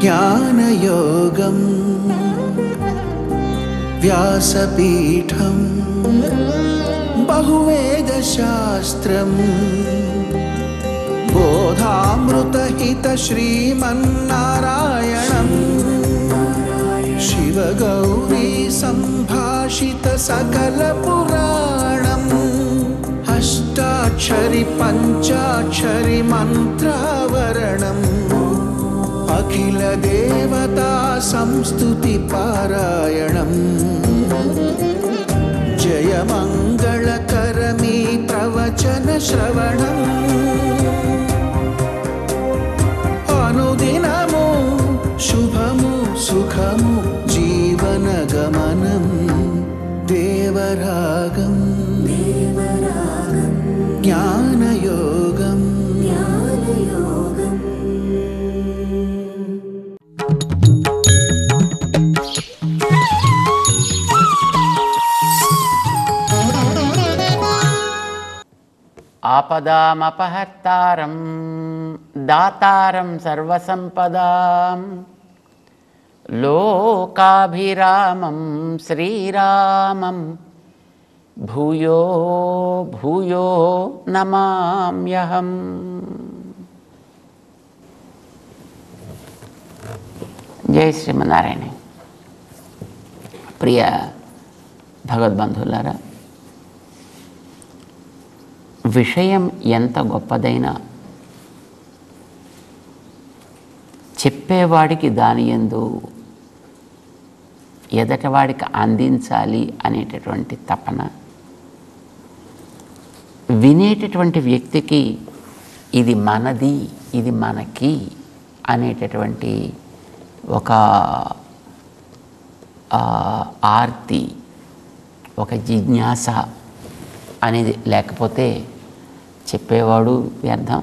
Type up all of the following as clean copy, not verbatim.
జ్ఞానయోగం వ్యాసపీఠం బహువేదశాస్త్రం బోధామృతహిత శ్రీమన్నారాయణం శివగౌరీ సంభాషిత సకల పురాణం అష్టాక్షరి పంచాక్షరి మంత్రావరణం అఖిల దేవతా సంస్తుతి పారాయణం జయ మంగళకరమీ ప్రవచన శ్రవణం అనుదినము శుభము సుఖము జీవన గమనం దేవరాగం జ్ఞానయోగం ఆపదామపహర్తారం దాతారం సర్వసంపదాం లోకాభిరామం శ్రీరామం భూయో భూయో నమామ్యహం. జై శ్రీమన్నారాయణ. ప్రియ భగవద్బంధువులారా, విషయం ఎంత గొప్పదైనా చెప్పేవాడికి దాని యందు ఎదటవాడికి అందించాలి అనేటటువంటి తపన, వినేటటువంటి వ్యక్తికి ఇది మనది ఇది మనకి అనేటటువంటి ఒక ఆర్తి, ఒక జిజ్ఞాస అనేది లేకపోతే చెప్పేవాడు వ్యర్థం,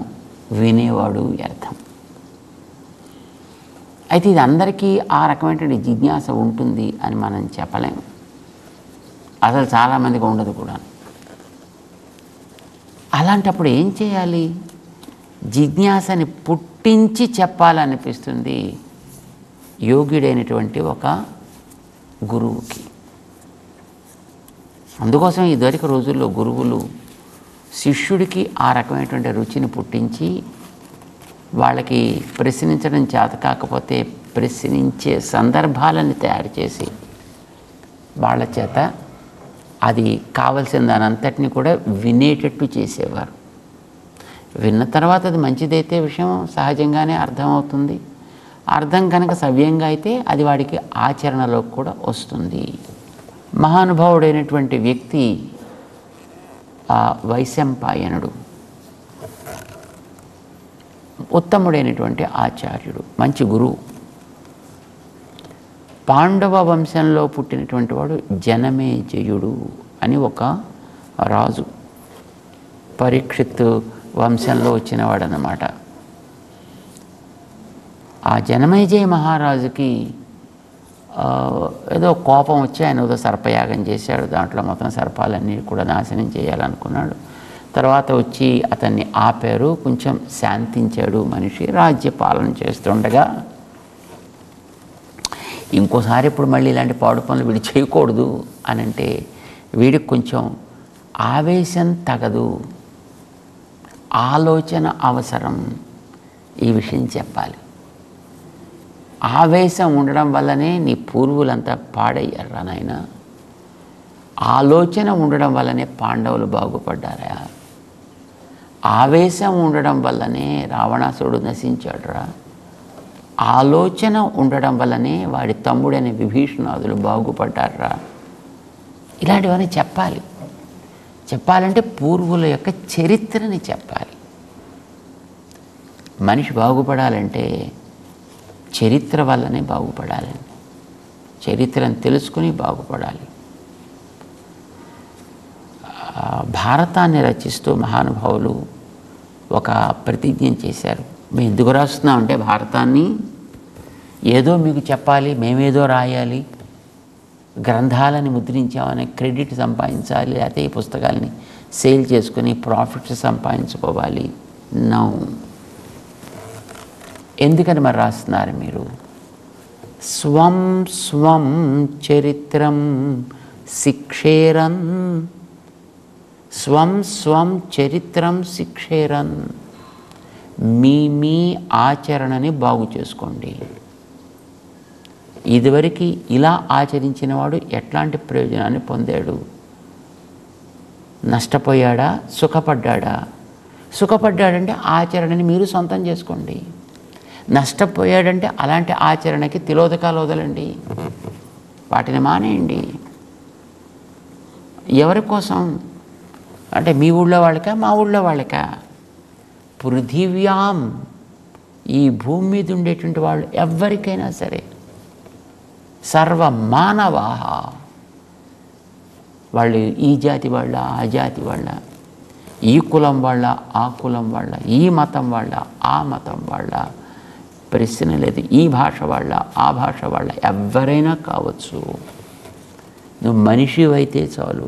వినేవాడు వ్యర్థం. అయితే ఇది అందరికీ ఆ రకమైనటువంటి జిజ్ఞాస ఉంటుంది అని మనం చెప్పలేము. అసలు చాలామందికి ఉండదు కూడా. అలాంటప్పుడు ఏం చేయాలి? జిజ్ఞాసని పుట్టించి చెప్పాలనిపిస్తుంది యోగ్యుడైనటువంటి ఒక గురువుకి. అందుకోసం ఇదివరకు రోజుల్లో గురువులు శిష్యుడికి ఆ రకమైనటువంటి రుచిని పుట్టించి వాళ్ళకి ప్రశ్నించడం చేత కాకపోతే ప్రశ్నించే సందర్భాలను తయారు చేసి వాళ్ళ చేత అది కావలసిన దానంతటిని కూడా వినేటట్టు చేసేవారు. విన్న తర్వాత అది మంచిదైతే విషయం సహజంగానే అర్థమవుతుంది. అర్థం కనుక సవ్యంగా అయితే అది వాడికి ఆచరణలోకి కూడా వస్తుంది. మహానుభావుడైనటువంటి వ్యక్తి వైశంపాయనుడు, ఉత్తముడైనటువంటి ఆచార్యుడు, మంచి గురువు. పాండవ వంశంలో పుట్టినటువంటి వాడు జనమేజయుడు అని ఒక రాజు, పరీక్షిత్తు వంశంలో వచ్చినవాడు అన్నమాట. ఆ జనమేజయ మహారాజుకి ఏదో కోపం వచ్చి ఆయన ఏదో సర్పయాగం చేశాడు. దాంట్లో మొత్తం సర్పాలన్నీ కూడా నాశనం చేయాలనుకున్నాడు. తర్వాత వచ్చి అతన్ని ఆపారు, కొంచెం శాంతించాడు మనిషి. రాజ్య పాలన చేస్తుండగా ఇంకోసారి ఇప్పుడు మళ్ళీ ఇలాంటి పాడు పనులు వీడు చేయకూడదు అని అంటే వీడికి కొంచెం ఆవేశం తగదు, ఆలోచన అవసరం. ఈ విషయం చెప్పాలి. ఆవేశం ఉండడం వల్లనే నీ పూర్వులంతా పాడయ్యారా నాయన. ఆలోచన ఉండడం వల్లనే పాండవులు బాగుపడ్డారా. ఆవేశం ఉండడం వల్లనే రావణాసురుడు నశించాడురా. ఆలోచన ఉండడం వల్లనే వాడి తమ్ముడైన విభీషణాదులు బాగుపడ్డారా. ఇలాంటివన్నీ చెప్పాలి. చెప్పాలంటే పూర్వుల యొక్క చరిత్రని చెప్పాలి. మనిషి బాగుపడాలంటే చరిత్ర వల్లనే బాగుపడాలి. చరిత్రను తెలుసుకుని బాగుపడాలి. భారతాన్ని రచిస్తూ మహానుభావులు ఒక ప్రతిజ్ఞ చేశారు. మేము ఎందుకు రాస్తున్నామంటే భారతాన్ని ఏదో మీకు చెప్పాలి, మేమేదో రాయాలి, గ్రంథాలని ముద్రించామని క్రెడిట్ సంపాదించాలి, లేకపోతే ఈ పుస్తకాలని సేల్ చేసుకుని ప్రాఫిట్స్ సంపాదించుకోవాలి. నో. ఎందుకని మరి రాస్తున్నారు మీరు స్వం స్వం చరిత్రం శిక్షేరన్. స్వం స్వం చరిత్రం శిక్షేరన్. మీ ఆచరణని బాగు చేసుకోండి. ఇదివరకు ఇలా ఆచరించిన వాడు ఎట్లాంటి ప్రయోజనాన్ని పొందాడు? నష్టపోయాడా? సుఖపడ్డాడా? సుఖపడ్డాడంటే ఆచరణని మీరు సొంతం చేసుకోండి. నష్టపోయాడంటే అలాంటి ఆచరణకి తిలోదకాలు వదలండి, వాటిని మానేయండి. ఎవరి కోసం అంటే మీ ఊళ్ళో వాళ్ళకా, మా ఊళ్ళో వాళ్ళకా? పృథివ్యాం, ఈ భూమి మీద ఉండేటువంటి వాళ్ళు ఎవరికైనా సరే, సర్వమానవా, వాళ్ళు ఈ జాతి వాళ్ళ, ఆ జాతి వాళ్ళ, ఈ కులం వాళ్ళ, ఆ కులం వాళ్ళ, ఈ మతం వాళ్ళ, ఆ మతం వాళ్ళ, ప్రశ్న లేదు. ఈ భాష వాళ్ళ, ఆ భాష వాళ్ళ, ఎవరైనా కావచ్చు. నువ్వు మనిషివైతే చాలు.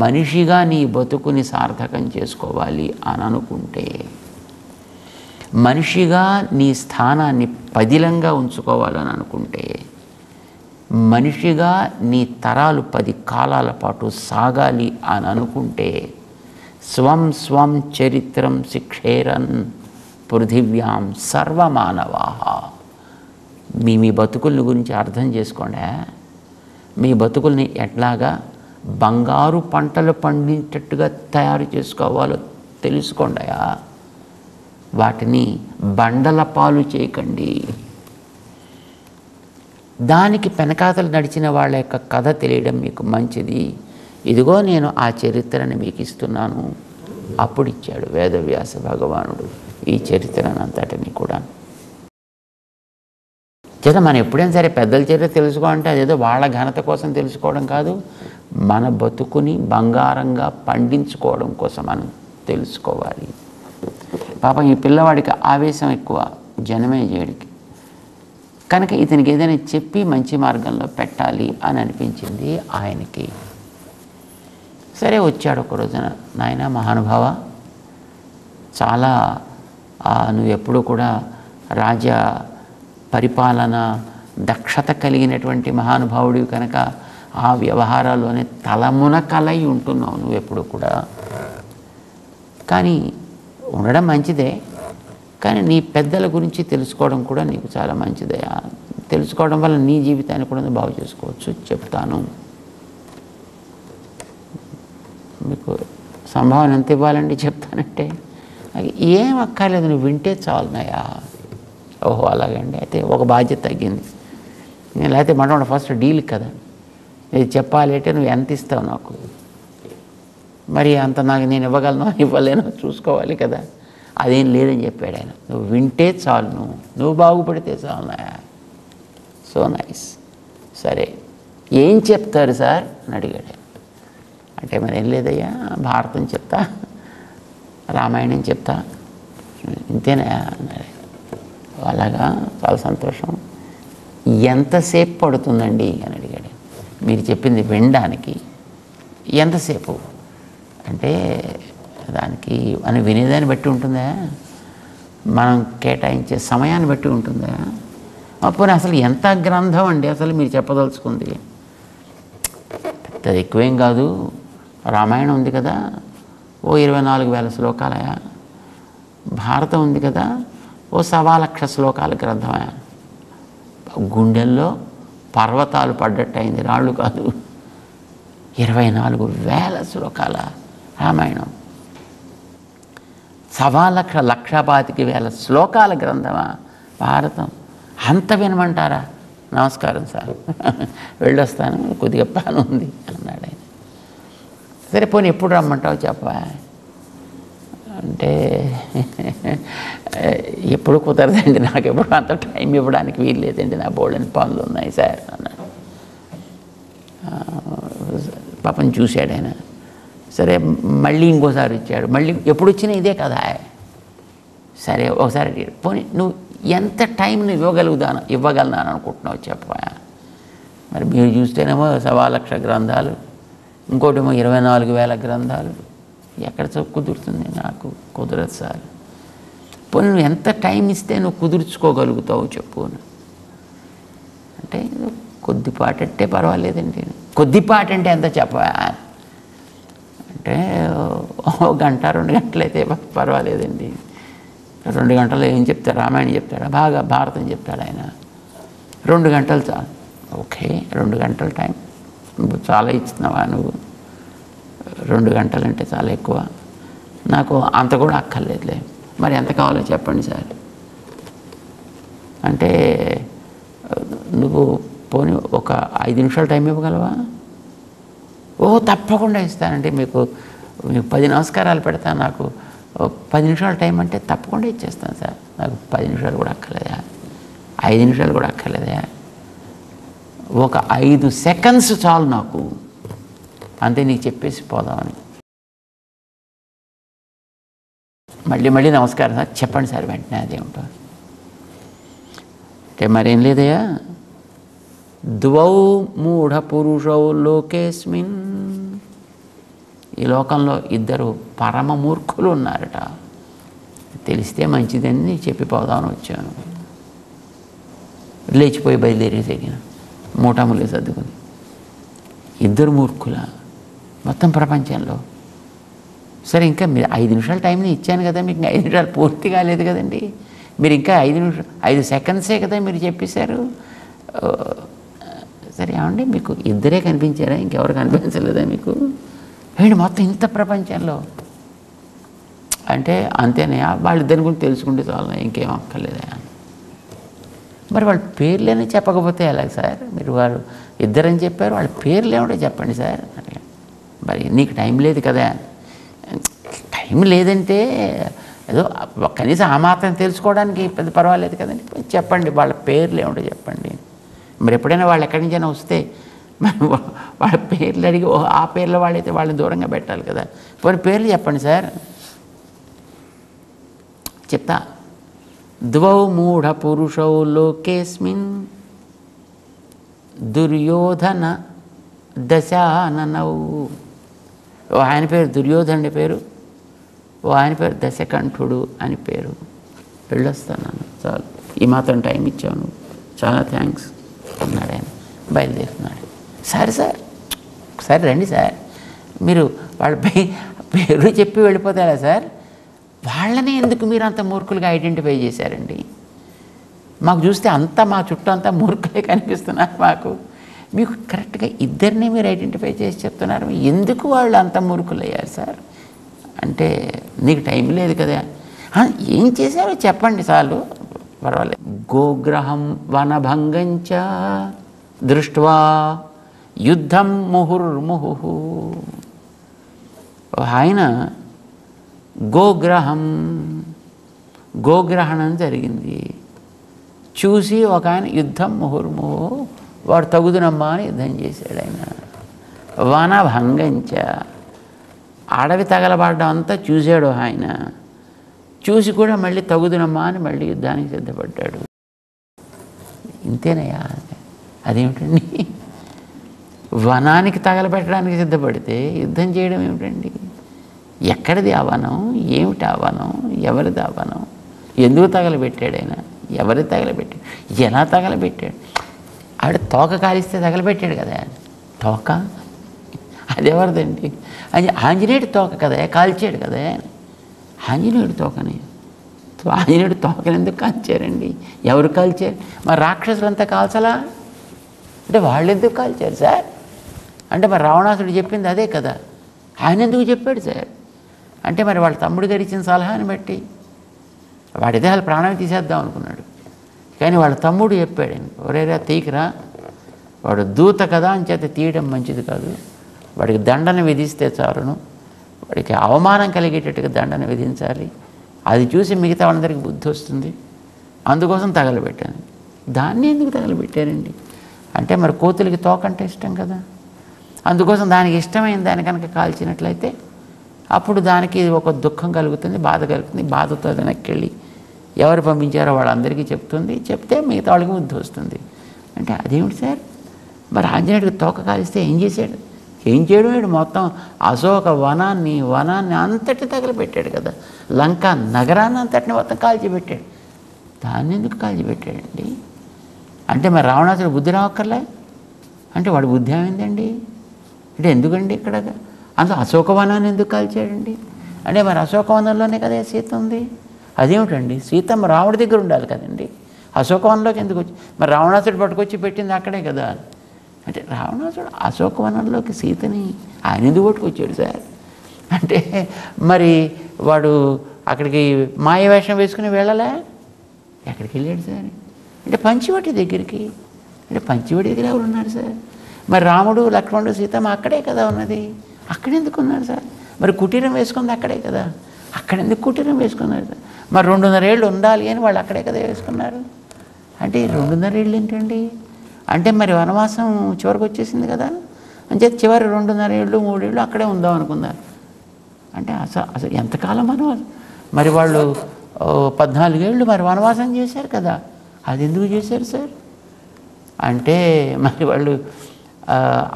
మనిషిగా నీ బతుకుని సార్థకం చేసుకోవాలి అని అనుకుంటే, మనిషిగా నీ స్థానాన్ని పదిలంగా ఉంచుకోవాలని అనుకుంటే, మనిషిగా నీ తరాలు 10 కాలాల పాటు సాగాలి అని అనుకుంటే, స్వం స్వం చరిత్రం శిక్షేరన్ పృథివ్యాం సర్వమానవా. మీ బతుకుల్ని గురించి అర్థం చేసుకోండి. మీ బతుకుల్ని ఎట్లాగా బంగారు పంటలు పండించేటట్టుగా తయారు చేసుకోవాలో తెలుసుకోండి. వాటిని బండల పాలు చేయకండి. దానికి పెనకాతలు నడిచిన వాళ్ళ యొక్క కథ తెలియడం మీకు మంచిది. ఇదిగో నేను ఆ చరిత్రని మీకు ఇస్తున్నాను. అప్పుడు ఇచ్చాడు వేదవ్యాస భగవానుడు ఈ చరిత్రను అంతటిని కూడా. చేత మనం ఎప్పుడైనా సరే పెద్దల చరిత్ర తెలుసుకోవాలంటే అదేదో వాళ్ళ ఘనత కోసం తెలుసుకోవడం కాదు, మన బతుకుని బంగారంగా పండించుకోవడం కోసం మనం తెలుసుకోవాలి. పాపం ఈ పిల్లవాడికి ఆవేశం ఎక్కువ, జనమేజయుడికి. కనుక ఇతనికి ఏదైనా చెప్పి మంచి మార్గంలో పెట్టాలి అని అనిపించింది ఆయనకి. సరే వచ్చాడు ఒక రోజున, నాయన మహానుభావ, చాలా నువ్వు ఎప్పుడు కూడా రాజ పరిపాలన దక్షత కలిగినటువంటి మహానుభావుడివి కనుక ఆ వ్యవహారాల్లోనే తలమునకలై ఉంటున్నావు నువ్వెప్పుడు కూడా. కానీ ఉండడం మంచిదే, కానీ నీ పెద్దల గురించి తెలుసుకోవడం కూడా నీకు చాలా మంచిదే. తెలుసుకోవడం వల్ల నీ జీవితాన్ని కూడా బాగు చేసుకోవచ్చు. చెప్తాను, మీకు సంభావన ఎంత ఇవ్వాలండి చెప్తానంటే, ఏం అక్కర్లేదు, నువ్వు వింటే చాలున్నాయా. ఓహో అలాగండి, అయితే ఒక బాధ్యత తగ్గింది. నేను లేకపోతే మనం ఫస్ట్ డీల్ కదా, ఇది చెప్పాలి అంటే నువ్వు ఎంత ఇస్తావు నాకు, మరి అంత నాకు నేను ఇవ్వగలను ఇవ్వలేను చూసుకోవాలి కదా. అదేం లేదని చెప్పాడు ఆయన. నువ్వు వింటే చాలు, నువ్వు బాగుపడితే చాలున్నాయా. So nice. సరే ఏం చెప్తారు సార్ అని అడిగాడు. అంటే మరి ఏం లేదయ్యా, భారతం చెప్తా, రామాయణం చెప్తా, ఇంతేనా అన్నాడు. అలాగా, చాలా సంతోషం. ఎంతసేపు పడుతుందండి అని అడిగాడు. మీరు చెప్పింది వినడానికి ఎంతసేపు అంటే, దానికి మనం వినేదాన్ని బట్టి ఉంటుందా, మనం కేటాయించే సమయాన్ని బట్టి ఉంటుందా. అప్పుడు అసలు ఎంత గ్రంథం అండి అసలు మీరు చెప్పదలుచుకుంది? పెద్దది ఎక్కువేం కాదు. రామాయణం ఉంది కదా, ఓ 24,000 శ్లోకాలయా. భారతం ఉంది కదా, ఓ 1,00,000 శ్లోకాల గ్రంథమయా. గుండెల్లో పర్వతాలు పడ్డట్టు అయింది, రాళ్ళు కాదు. 24,000 శ్లోకాల రామాయణం, 1,25,000 శ్లోకాల గ్రంథమా భారతం. అంత వినమంటారా? నమస్కారం సార్, వెళ్ళొస్తాను, కొద్దిగా పని ఉంది అన్నాడు ఆయన. సరే పోనీ ఎప్పుడు రమ్మంటావు చెప్పా అంటే, ఎప్పుడు కుదరదండి, నాకు ఎప్పుడు అంత టైం ఇవ్వడానికి వీలు లేదండి, నా బోల్డని పనులు ఉన్నాయి సార్ అన్నాడు. పాపం చూశాడు ఆయన. సరే మళ్ళీ ఇంకోసారి వచ్చాడు. మళ్ళీ ఎప్పుడు వచ్చినా ఇదే కదా. సరే ఒకసారి పోనీ నువ్వు ఎంత టైం నువ్వు ఇవ్వగలనాను అనుకుంటున్నావు చెప్పా. మరి మీరు చూస్తేనేమో 1,00,000 గ్రంథాలు, ఇంకోటేమో 24,000 గ్రంథాలు. ఎక్కడ కుదురుతుంది? నాకు కుదరదు సార్. పోనీ నువ్వు ఎంత టైం ఇస్తే నువ్వు కుదుర్చుకోగలుగుతావు చెప్పు. అంటే కొద్దిపాటు అంటే పర్వాలేదండి. కొద్దిపాటు అంటే ఎంత చెప్పా అంటే 1 గంట 2 గంటలు అయితే పర్వాలేదండి. 2 గంటలు ఏం చెప్తారు? రామాయణం చెప్తాడా? బాగా భారతం చెప్తాడు ఆయన. 2 గంటలు చాలు. ఓకే, 2 గంటల టైం నువ్వు చాలా ఇస్తున్నావా? నువ్వు 2 గంటలు అంటే చాలా ఎక్కువ. నాకు అంత కూడా అక్కర్లేదులే. మరి ఎంత కావాలో చెప్పండి సార్ అంటే, నువ్వు పోనీ ఒక 5 నిమిషాలు టైం ఇవ్వగలవా? ఓ తప్పకుండా ఇస్తానండి. మీకు 10 నమస్కారాలు పెడతాను. నాకు 10 నిమిషాలు టైం అంటే తప్పకుండా ఇచ్చేస్తాను సార్. నాకు 10 నిమిషాలు కూడా అక్కర్లేదా? 5 నిమిషాలు కూడా అక్కర్లేదా? ఒక 5 సెకండ్స్ చాలు నాకు, అంతే, నీకు చెప్పేసి పోదామని. మళ్ళీ నమస్కారం సార్ చెప్పండి సార్ వెంటనే. అదేమిటో అంటే మరేం లేదయ్యా. ద్వౌ మూఢ పురుషౌ లోకేస్మిన్, ఈ లోకంలో 2 పరమ మూర్ఖులు ఉన్నారట. తెలిస్తే మంచిదని చెప్పిపోదామని వచ్చాను. లేచిపోయి బయలుదేరేసగిన మూటములే సర్దుకుని. 2 మూర్ఖుల మొత్తం ప్రపంచంలో. సరే, ఇంకా మీరు 5 నిమిషాల టైంని ఇచ్చాను కదా, మీకు 5 నిమిషాలు పూర్తి కాలేదు కదండి. మీరు ఇంకా 5 సెకండ్సే కదా మీరు చెప్పేశారు. సరే ఏమండి, మీకు 2 కనిపించారా? ఇంకెవరు కనిపించలేదా మీకు? ఏంటి మొత్తం ఇంత ప్రపంచంలో అంటే అంతేనయా? వాళ్ళిద్దరి గురించి తెలుసుకుంటే చాలు, ఇంకేం అక్కర్లేదా? మరి వాళ్ళ పేర్లేనే చెప్పకపోతే ఎలాగ సార్? మీరు వారు 2 అని చెప్పారు, వాళ్ళ పేర్లు ఏమిటో చెప్పండి సార్. మరి నీకు టైం లేదు కదా. టైం లేదంటే ఏదో కనీసం ఆ మాత్రం తెలుసుకోవడానికి పెద్ద పర్వాలేదు కదండి. చెప్పండి, వాళ్ళ పేర్లు ఏమిటో చెప్పండి. మరి ఎప్పుడైనా వాళ్ళు ఎక్కడి నుంచైనా వస్తే మరి వాళ్ళ పేర్లు అడిగి ఆ పేర్ల వాళ్ళైతే వాళ్ళని దూరంగా పెట్టాలి కదా. పోనీ పేర్లు చెప్పండి సార్. చెప్తా. ద్వౌ మూఢ పురుషౌ లోకేస్మిన్ దుర్యోధన దశాననౌ. ఓ ఆయన పేరు దుర్యోధనుడి పేరు, ఓ ఆయన పేరు దశకంఠుడు అని పేరు. వెళ్ళొస్తాను చాలు, ఈ మాత్రం టైం ఇచ్చావు నువ్వు, చాలా థ్యాంక్స్ అన్నాడు ఆయన. బయలుదేరుతున్నాడు. సరే సార్, సరే రండి సార్. మీరు వాళ్ళ పేరు చెప్పి వెళ్ళిపోతారా సార్? వాళ్ళని ఎందుకు మీరు అంత మూర్ఖులుగా ఐడెంటిఫై చేశారండి? మాకు చూస్తే అంతా మా చుట్టూ అంతా మూర్ఖులే కనిపిస్తున్నారు మాకు. మీకు కరెక్ట్గా 2 మీరు ఐడెంటిఫై చేసి చెప్తున్నారు. ఎందుకు వాళ్ళు అంత మూర్ఖులు అయ్యారు సార్ అంటే, నీకు టైం లేదు కదా. ఏం చేశారో చెప్పండి చాలు, పర్వాలేదు. గోగ్రహం వనభంగంచ దృష్ట్వా యుద్ధం ముహుర్ముహు. ఆయన గోగ్రహణం జరిగింది చూసి ఒక ఆయన యుద్ధం ముహుర్ముహు, వాడు తగుదునమ్మా అని యుద్ధం చేశాడు ఆయన. వనభంగంచ, అడవి తగలబడ్డం అంతా చూశాడు ఆయన. చూసి కూడా మళ్ళీ తగుదునమ్మా అని మళ్ళీ యుద్ధానికి సిద్ధపడ్డాడు. ఇంతేనయ్యా? అదేమిటండి? వనానికి తగలబెట్టడానికి సిద్ధపడితే యుద్ధం చేయడం ఏమిటండి? ఎక్కడిది ఆ వనం? ఏమిటి ఆ వనం? ఎవరిది ఆ వనం? ఎందుకు తగలబెట్టాడు ఆయన? ఎవరి తగలబెట్టాడు? ఎలా తగలబెట్టాడు? ఆవిడ తోక కాలిస్తే తగలబెట్టాడు కదా. తోక అది ఎవరిదండి? అది ఆంజనేయుడి తోక కదా, కాల్చాడు కదా ఆంజనేయుడి తోకని. ఆంజనేయుడి తోకని ఎందుకు కాల్చారండి? ఎవరు కాల్చారు? మరి రాక్షసులంతా కాల్చలా అంటే వాళ్ళు ఎందుకు కాల్చారు సార్? అంటే మరి రావణాసుడు చెప్పింది అదే కదా, ఆయన ఎందుకు చెప్పాడు సార్? అంటే మరి వాళ్ళ తమ్ముడు గారు ఇచ్చిన సలహాని బట్టి వాడిదే వాళ్ళ ప్రాణం తీసేద్దాం అనుకున్నాడు. కానీ వాళ్ళ తమ్ముడు చెప్పాడు, ఒరేరా తీయకరా, వాడు దూత కదా అని చేత తీయడం మంచిది కాదు, వాడికి దండన విధిస్తే చాలును, వాడికి అవమానం కలిగేటట్టుగా దండన విధించాలి, అది చూసి మిగతా వాళ్ళందరికీ బుద్ధి వస్తుంది, అందుకోసం తగలబెట్టాను. దాన్ని ఎందుకు తగలబెట్టారండి అంటే మరి కోతులకి తోకంటే ఇష్టం కదా, అందుకోసం దానికి ఇష్టమైన దాన్ని కనుక కాల్చినట్లయితే అప్పుడు దానికి ఒక దుఃఖం కలుగుతుంది, బాధ కలుగుతుంది. బాధతో వెనక్కి వెళ్ళి ఎవరు పంపించారో వాళ్ళందరికీ చెప్తుంది, చెప్తే మిగతా వాళ్ళకి బుద్ధి వస్తుంది. అంటే అదేమిటి సార్? మరి ఆంజనేయుడికి తోక కాలిస్తే ఏం చేశాడు? ఏం చేయడం వేడు? మొత్తం అశోక వనాన్ని అంతటి తగలబెట్టాడు కదా, లంకా నగరాన్ని అంతటిని మొత్తం కాల్చిపెట్టాడు. దాన్ని ఎందుకు కాల్చిపెట్టాడండి? అంటే మరి రావణాసుడు బుద్ధి రావక్కర్లే అంటే వాడు బుద్ధి ఏమైందండి అంటే ఎందుకండి ఇక్కడ అందులో అశోకవనాన్ని ఎందుకు కాల్చాడండి అంటే మరి అశోకవనంలోనే కదా సీత ఉంది అదేమిటండి సీతమ్మ రాముడి దగ్గర ఉండాలి కదండి అశోకవనంలోకి ఎందుకు వచ్చి మరి రావణాసుడు పట్టుకొచ్చి పెట్టింది అక్కడే కదా అంటే రావణాసుడు అశోకవనంలోకి సీతని ఆయన ఎందుకు పట్టుకొచ్చాడు సార్ అంటే మరి వాడు అక్కడికి మాయవేషం వేసుకుని వెళ్ళలే ఎక్కడికి వెళ్ళాడు సార్ అంటే పంచవటి దగ్గరికి అంటే పంచవటి దగ్గర ఎవరు ఉన్నారు సార్ మరి రాముడు లక్ష్మణుడు సీతమ్మ అక్కడే కదా ఉన్నది అక్కడెందుకు ఉన్నారు సార్ మరి కుటీరం వేసుకుంది అక్కడే కదా అక్కడెందుకు కుటీరం వేసుకున్నారు సార్ మరి 2.5 ఏళ్ళు ఉండాలి అని వాళ్ళు అక్కడే కదా వేసుకున్నారు అంటే 2.5 ఏళ్ళు ఏంటండి అంటే మరి వనవాసం చివరికి వచ్చేసింది కదా అంటే చివరి 2.5 ఏళ్ళు 3 ఏళ్ళు అక్కడే ఉందాం అనుకున్నారు అంటే అసలు ఎంతకాలం వనవాసం మరి వాళ్ళు 14 ఏళ్ళు మరి వనవాసం చేశారు కదా అది ఎందుకు చేశారు సార్ అంటే మరి వాళ్ళు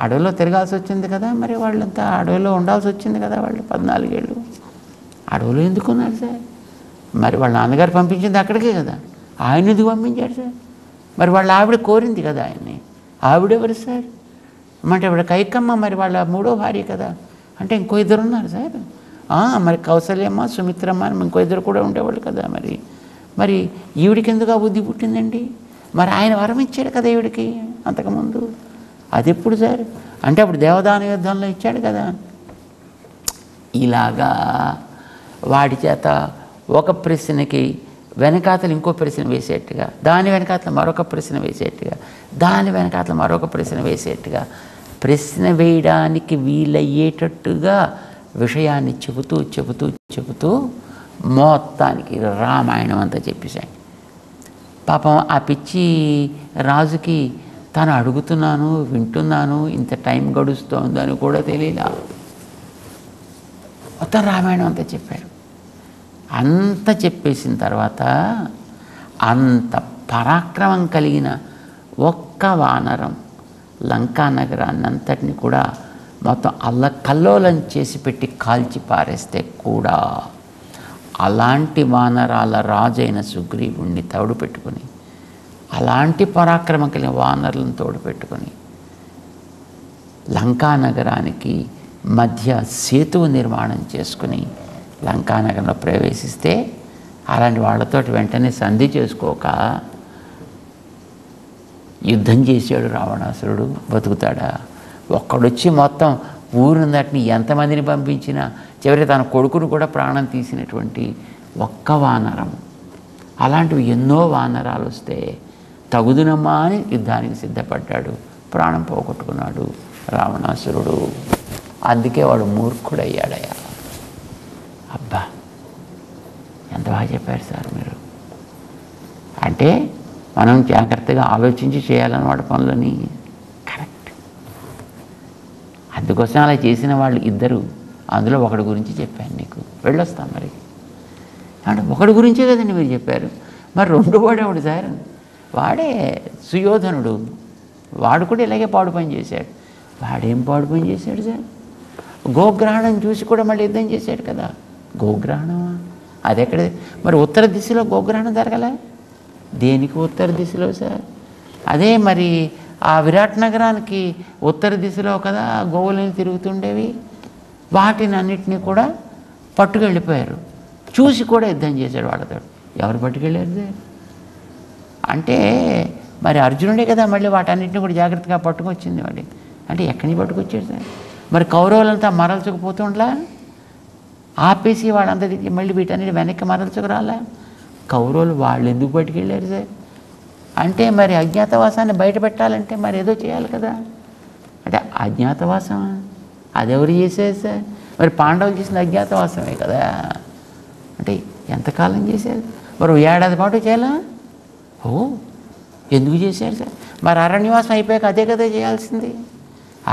అడవిలో తిరగాల్సి వచ్చింది కదా మరి వాళ్ళంతా అడవిలో ఉండాల్సి వచ్చింది కదా వాళ్ళు 14 ఏళ్ళు అడవిలో ఎందుకున్నారు సార్ మరి వాళ్ళ నాన్నగారు పంపించింది అక్కడికే కదా ఆయన ఎందుకు పంపించాడు సార్ మరి వాళ్ళ ఆవిడ కోరింది కదా ఆయన్ని ఆవిడెవరు సార్ అంటే ఆవిడ కైకమ్మ మరి వాళ్ళ 3వ భార్య కదా అంటే ఇంకో 2 ఉన్నారు సార్ మరి కౌసల్యమ్మ సుమిత్రమ్మ అని ఇంకో 2 కూడా ఉండేవాళ్ళు కదా మరి ఈవిడికి ఎందుకు ఆ బుద్ధి పుట్టిందండి మరి ఆయన వరం ఇచ్చాడు కదా ఈవిడికి అంతకుముందు అది ఎప్పుడు సార్ అంటే అప్పుడు దేవదాన యుద్ధంలో ఇచ్చాడు కదా ఇలాగా వాడి చేత ఒక ప్రశ్నకి వెనకాతలు ఇంకో ప్రశ్న వేసేట్టుగా దాని వెనకాతలు మరొక ప్రశ్న వేసేట్టుగా దాని వెనకాతలు మరొక ప్రశ్న వేసేట్టుగా ప్రశ్న వేయడానికి వీలయ్యేటట్టుగా విషయాన్ని చెబుతూ మొత్తానికి రామాయణం అంతా చెప్పేశాడు పాపం ఆ పిచ్చి రాజుకి తను అడుగుతున్నాను వింటున్నాను ఇంత టైం గడుస్తోందని కూడా తెలియలా మొత్తం రామాయణం అంతా చెప్పాడు అంత చెప్పేసిన తర్వాత అంత పరాక్రమం కలిగిన ఒక్క వానరం లంకా నగరాన్ని అంతటిని కూడా మొత్తం అల్లకల్లోలం చేసి పెట్టి కాల్చి పారేస్తే కూడా అలాంటి వానరాల రాజైన సుగ్రీవుణ్ణి తోడు పెట్టుకుని అలాంటి పరాక్రమం కలిగిన వానరులను తోడు పెట్టుకుని లంకా నగరానికి మధ్య సేతువు నిర్మాణం చేసుకుని లంకానగరంలో ప్రవేశిస్తే అలాంటి వాళ్ళతోటి వెంటనే సంధి చేసుకోక యుద్ధం చేశాడు రావణాసురుడు బతుకుతాడా ఒక్కడొచ్చి మొత్తం ఊరుందటిని ఎంతమందిని పంపించినా చివరి తన కొడుకును కూడా ప్రాణం తీసినటువంటి ఒక్క వానరం అలాంటివి ఎన్నో వానరాలు వస్తే తగుదునమ్మా అని యుద్ధానికి సిద్ధపడ్డాడు ప్రాణం పోగొట్టుకున్నాడు రావణాసురుడు అందుకే వాడు మూర్ఖుడయ్యాడయ్యా అబ్బా ఎంత బాగా చెప్పారు సార్ మీరు అంటే మనం జాగ్రత్తగా ఆలోచించి చేయాలన్నమాట పనులని కరెక్ట్ అందుకోసం అలా చేసిన వాళ్ళు 2 అందులో ఒకడి గురించి చెప్పాను నీకు వెళ్ళొస్తాం మరి అంటే ఒకడి గురించే కదండి మీరు చెప్పారు మరి 2వ వాడేవాడు సార్ వాడే సుయోధనుడు వాడు కూడా ఇలాగే పాడు పని చేశాడు వాడేం పాడు పని చేశాడు సార్ గోగ్రహణం చూసి కూడా మళ్ళీ యుద్ధం చేశాడు కదా గోగ్రహణమా అది ఎక్కడ మరి ఉత్తర దిశలో గోగ్రహణం జరగలే దేనికి ఉత్తర దిశలో సార్ అదే మరి ఆ విరాట్ నగరానికి ఉత్తర దిశలో కదా గోవులని తిరుగుతుండేవి వాటిని అన్నిటినీ కూడా పట్టుకెళ్ళిపోయారు చూసి కూడా యుద్ధం చేశాడు వాళ్ళతో ఎవరు పట్టుకెళ్ళారు సార్ అంటే మరి అర్జునుడే కదా మళ్ళీ వాటన్నిటిని కూడా జాగ్రత్తగా పట్టుకొచ్చింది వాడి అంటే ఎక్కడి నుంచి పట్టుకొచ్చాడు సార్ మరి కౌరవులంతా మరల్చుకుపోతుండలా ఆపేసి వాళ్ళంతా దిగి మళ్ళీ వీటన్నిటి వెనక్కి మరల్చుకు రాలా కౌరవులు వాళ్ళు ఎందుకు పట్టుకెళ్ళారు సార్ అంటే మరి అజ్ఞాతవాసాన్ని బయట పెట్టాలంటే మరి ఏదో చేయాలి కదా అంటే అజ్ఞాతవాసం అదెవరు చేసేది సార్ మరి పాండవులు చేసిన అజ్ఞాతవాసమే కదా అంటే ఎంతకాలం చేశారు మరి 1 ఏడాది పాటు చేయాలా ఎందుకు చేశారు సార్ మరి అరణ్యవాసం అయిపోయాక అదే కదా చేయాల్సింది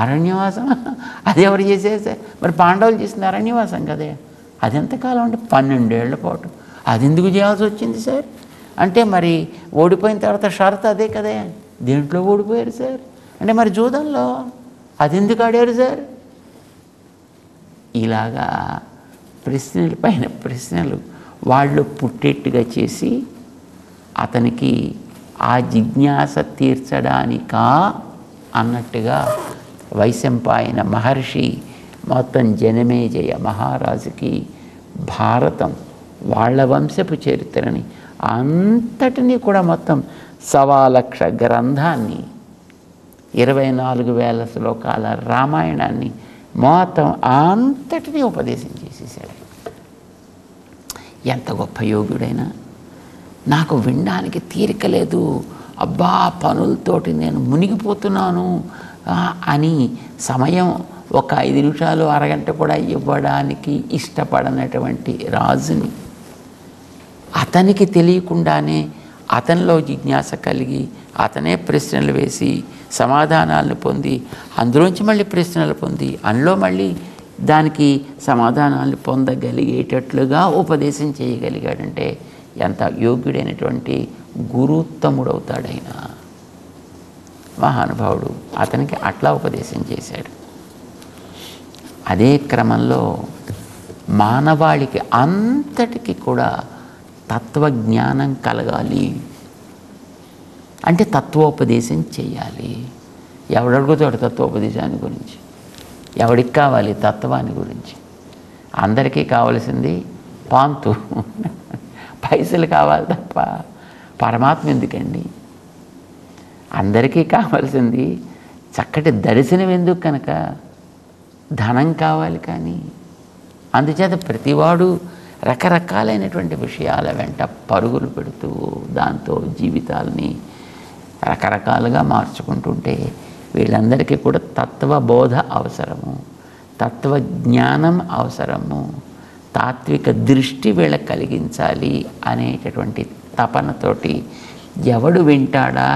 అరణ్యవాసం అది ఎవరు చేసేది సార్ మరి పాండవులు చేసిన అరణ్యవాసం కదే అది ఎంతకాలం అంటే 12 ఏళ్ల పాటు అది ఎందుకు చేయాల్సి వచ్చింది సార్ అంటే మరి ఓడిపోయిన తర్వాత షరతు అదే కదే దేంట్లో ఓడిపోయారు సార్ అంటే మరి జూదంలో అది ఎందుకు ఆడారు సార్ ఇలాగా ప్రశ్నల పైన ప్రశ్నలు వాళ్ళు పుట్టేట్టుగా చేసి అతనికి ఆ జిజ్ఞాస తీర్చడానికా అన్నట్టుగా వైశంపాయన మహర్షి మొత్తం జనమేజయ మహారాజుకి భారతం వాళ్ళ వంశపు చరిత్రని అంతటినీ కూడా మొత్తం 1,000,000 గ్రంథాన్ని 24,000 శ్లోకాల రామాయణాన్ని మొత్తం అంతటినీ ఉపదేశం చేసేసాడు. ఎంత గొప్ప యోగుడైనా నాకు వినడానికి తీరిక లేదు, అబ్బా పనులతోటి నేను మునిగిపోతున్నాను అని సమయం ఒక 5 నిమిషాలు అరగంట కూడా ఇవ్వడానికి ఇష్టపడనటువంటి రాజుని అతనికి తెలియకుండానే అతనిలో జిజ్ఞాస కలిగి అతనే ప్రశ్నలు వేసి సమాధానాలను పొంది అందులోంచి మళ్ళీ ప్రశ్నలు పొంది అందులో మళ్ళీ దానికి సమాధానాలు పొందగలిగేటట్లుగా ఉపదేశం చేయగలిగాడంటే ఎంత యోగ్యుడైనటువంటి గురుత్తముడవుతాడైనా మహానుభావుడు అతనికి అట్లా ఉపదేశం చేశాడు. అదే క్రమంలో మానవాళికి అంతటికి కూడా తత్వజ్ఞానం కలగాలి అంటే తత్వోపదేశం చేయాలి. ఎవడడుగుతాడు తత్వోపదేశాన్ని గురించి? ఎవడికి కావాలి తత్వాన్ని గురించి? అందరికీ కావలసింది పాంతు పైసలు కావాలి తప్ప పరమాత్మ ఎందుకండి? అందరికీ కావాల్సింది చక్కటి దర్శనం ఎందుకు కనుక? ధనం కావాలి. కానీ అందుచేత ప్రతివాడు రకరకాలైనటువంటి విషయాల వెంట పరుగులు పెడుతూ దాంతో జీవితాలని రకరకాలుగా మార్చుకుంటుంటే వీళ్ళందరికీ కూడా తత్వబోధ అవసరము, తత్వజ్ఞానం అవసరము, తాత్విక దృష్టి వీళ్ళకి కలిగించాలి అనేటటువంటి తపనతోటి ఎవడు వింటాడా,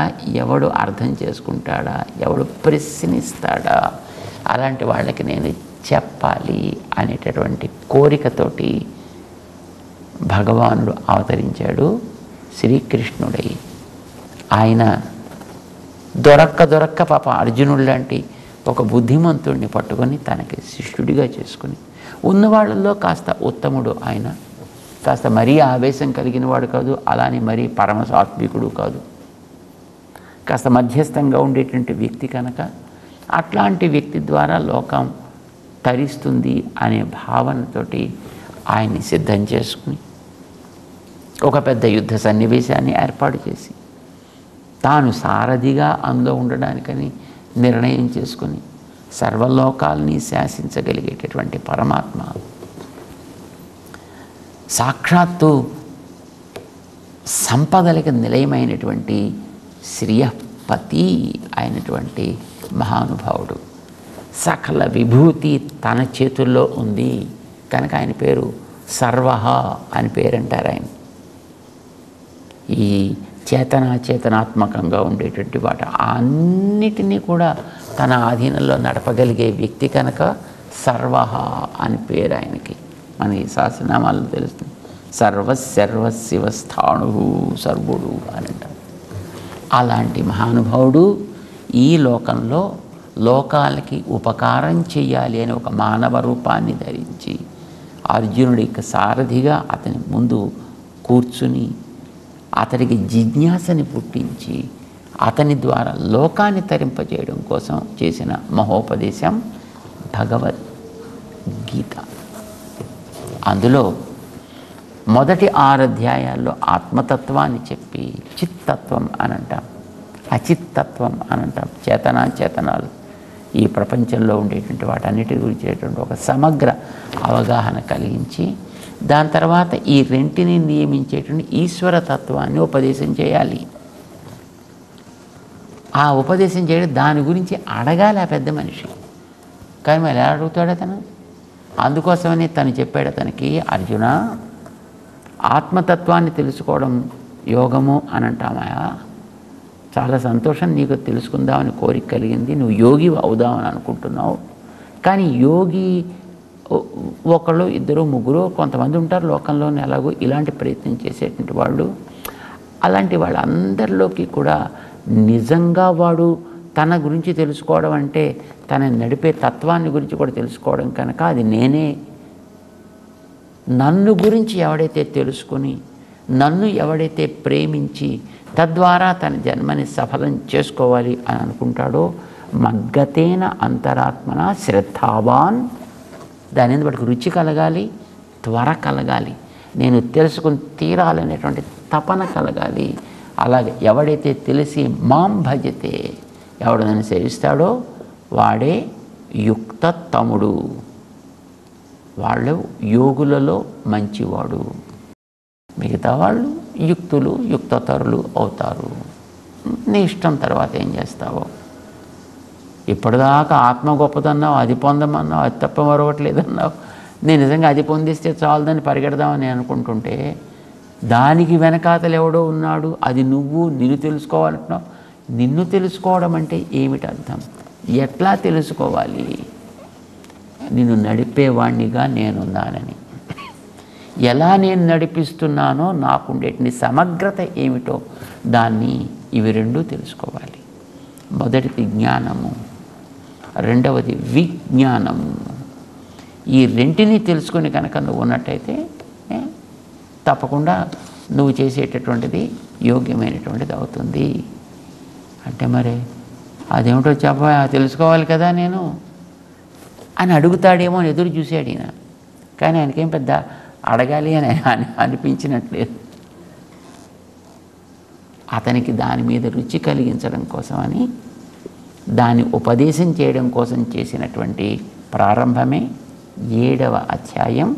ఎవడు అర్థం చేసుకుంటాడా, ఎవడు ప్రశ్నిస్తాడా అలాంటి వాళ్ళకి నేను చెప్పాలి అనేటటువంటి కోరికతోటి భగవానుడు అవతరించాడు శ్రీకృష్ణుడై. ఆయన దొరక్క పాప అర్జునుడు లాంటి ఒక బుద్ధిమంతుడిని పట్టుకొని తనకి శిష్యుడిగా చేసుకుని ఉన్నవాళ్ళల్లో కాస్త ఉత్తముడు ఆయన. కాస్త మరీ ఆవేశం కలిగిన వాడు కాదు, అలానే మరీ పరమ సాత్వికుడు కాదు, కాస్త మధ్యస్థంగా ఉండేటువంటి వ్యక్తి కనుక అట్లాంటి వ్యక్తి ద్వారా లోకం తరిస్తుంది అనే భావనతోటి ఆయన్ని సిద్ధం చేసుకుని ఒక పెద్ద యుద్ధ సన్నివేశాన్ని ఏర్పాటు చేసి తాను సారథిగా అందులో ఉండడానికని నిర్ణయం చేసుకుని సర్వలోకాల్ని శాసించగలిగేటటువంటి పరమాత్మ సాక్షాత్తు సంపదలకి నిలయమైనటువంటి శ్రియపతి అయినటువంటి మహానుభావుడు. సకల విభూతి తన చేతుల్లో ఉంది కనుక ఆయన పేరు సర్వహ అని పేరంటారు. ఆయన ఈ చేతనాత్మకంగా ఉండేటువంటి వాటి అన్నిటినీ కూడా తన ఆధీనంలో నడపగలిగే వ్యక్తి కనుక సర్వహ అని పేరు ఆయనకి. మన ఈ శాసనామాల్లో తెలుస్తుంది. సర్వశివస్థాణు సర్వుడు అని అంటారు. అలాంటి మహానుభావుడు ఈ లోకంలో లోకాలకి ఉపకారం చేయాలి అని ఒక మానవ రూపాన్ని ధరించి అర్జునుడికి సారథిగా అతని ముందు కూర్చుని అతడికి జిజ్ఞాసని పుట్టించి అతని ద్వారా లోకాన్ని తరింపజేయడం కోసం చేసిన మహోపదేశం భగవద్గీత. అందులో మొదటి 6 అధ్యాయాల్లో ఆత్మతత్వాన్ని చెప్పి చిత్తత్వం అని అంటాం, అచిత్తత్వం అని అంటాం. చేతనాలు ఈ ప్రపంచంలో ఉండేటువంటి వాటన్నిటి గురించేటువంటి ఒక సమగ్ర అవగాహన కలిగించి దాని తర్వాత ఈ రెంటిని నియమించేటువంటి ఈశ్వరతత్వాన్ని ఉపదేశం చేయాలి. ఆ ఉపదేశం చేయడం దాని గురించి అడగాలి ఆ పెద్ద మనిషి. కానీ మరి ఎలా అడుగుతాడు అతను? అందుకోసమని తను చెప్పాడు అతనికి, అర్జున ఆత్మతత్వాన్ని తెలుసుకోవడం యోగము అని అంటామయా, చాలా సంతోషం, నీకు తెలుసుకుందామని కోరిక కలిగింది, నువ్వు యోగి అవుదామని అనుకుంటున్నావు. కానీ యోగి ఒకళ్ళు, ఇద్దరు, ముగ్గురు, కొంతమంది ఉంటారు లోకంలోనే ఎలాగో ఇలాంటి ప్రయత్నం చేసేటువంటి వాళ్ళు. అలాంటి వాళ్ళందరిలోకి కూడా నిజంగా వాడు తన గురించి తెలుసుకోవడం అంటే తన నడిపే తత్వాన్ని గురించి కూడా తెలుసుకోవడం కనుక అది నేనే. నన్ను గురించి ఎవడైతే తెలుసుకొని నన్ను ఎవడైతే ప్రేమించి తద్వారా తన జన్మని సఫలం చేసుకోవాలి అని అనుకుంటాడో మగ్గతేన అంతరాత్మన శ్రద్ధావాన్, దాని మీద వాడికి రుచి కలగాలి, త్వర కలగాలి, నేను తెలుసుకుని తీరాలనేటువంటి తపన కలగాలి. అలాగే ఎవడైతే తెలిసి మాం భజతే, ఎవడు నన్ను సేవిస్తాడో వాడే యుక్త తముడు, వాళ్ళు యోగులలో మంచివాడు, మిగతా వాళ్ళు యుక్తులు యుక్తతరులు అవుతారు. నీ ఇష్టం తర్వాత ఏం చేస్తావో. ఇప్పటిదాకా ఆత్మ గొప్పదన్నావు, అది పొందమన్నావు, అది తప్ప మరొకటి లేదన్నావు. నేను నిజంగా అది పొందిస్తే చాలదని పరిగెడదామని అనుకుంటుంటే దానికి వెనకాతలు ఎవడో ఉన్నాడు, అది నువ్వు నిన్ను తెలుసుకోవాలంటున్నావు. నిన్ను తెలుసుకోవడం అంటే ఏమిటి అర్థం? ఎట్లా తెలుసుకోవాలి? నిన్ను నడిపేవాణ్ణిగా నేనున్నానని, ఎలా నేను నడిపిస్తున్నానో నాకుండేటి సమగ్రత ఏమిటో దాన్ని ఇవి రెండూ తెలుసుకోవాలి. మొదటిది జ్ఞానము, రెండవది విజ్ఞానము. ఈ రెంటిని తెలుసుకొని కనుక నువ్వు ఉన్నట్టయితే తప్పకుండా నువ్వు చేసేటటువంటిది యోగ్యమైనటువంటిది అవుతుంది. అంటే మరి అదేమిటో తెలుసుకోవాలి కదా నేను అని అడుగుతాడేమో అని ఎదురు చూశాడు ఈయన. కానీ ఆయనకేం పెద్ద అడగాలి అని అనిపించినట్లేదు. అతనికి దాని మీద రుచి కలిగించడం కోసమని, దాన్ని ఉపదేశం చేయడం కోసం చేసినటువంటి ప్రారంభమే 7వ అధ్యాయం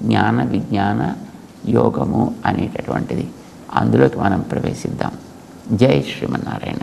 జ్ఞాన విజ్ఞాన యోగము అనేటటువంటిది. అందులోకి మనం ప్రవేశిద్దాం. జై శ్రీమన్నారాయణ.